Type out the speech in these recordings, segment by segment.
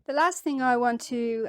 The last thing I want to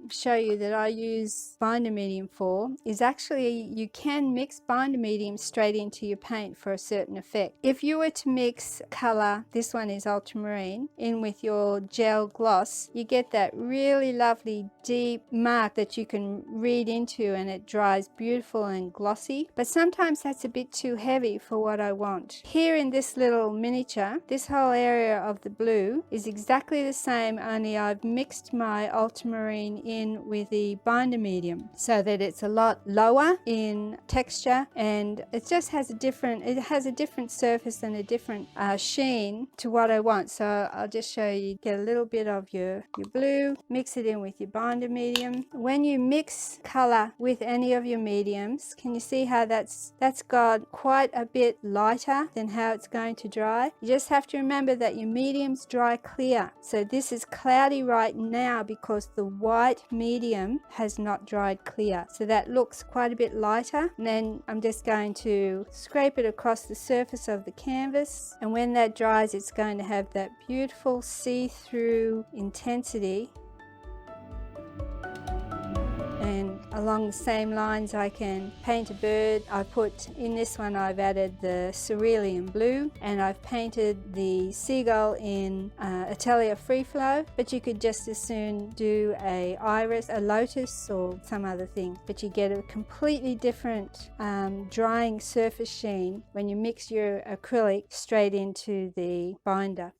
show you that I use binder medium for is actually you can mix binder medium straight into your paint for a certain effect. If you were to mix color, this one is ultramarine, in with your gel gloss, you get that really lovely deep mark that you can read into, and it dries beautiful and glossy. But sometimes that's a bit too heavy for what I want. Here in this little miniature, this whole area of the blue is exactly the same, only I've mixed my ultramarine in with the binder medium so that it's a lot lower in texture, and it just has a different surface and a different sheen to what I want. So I'll just show you. Get a little bit of your blue, mix it in with your binder medium. When you mix color with any of your mediums, can you see how that's got quite a bit lighter than how it's going to dry? You just have to remember that your mediums dry clear. So this is cloudy right now because the white medium has not dried clear. So that looks quite a bit lighter. And then I'm just going to scrape it across the surface of the canvas. And when that dries, it's going to have that beautiful see-through intensity. And along the same lines, I can paint a bird. I put in this one, I've added the cerulean blue, and I've painted the seagull in Atelier Free Flow, but you could just as soon do a iris, a lotus, or some other thing. But you get a completely different drying surface sheen when you mix your acrylic straight into the binder.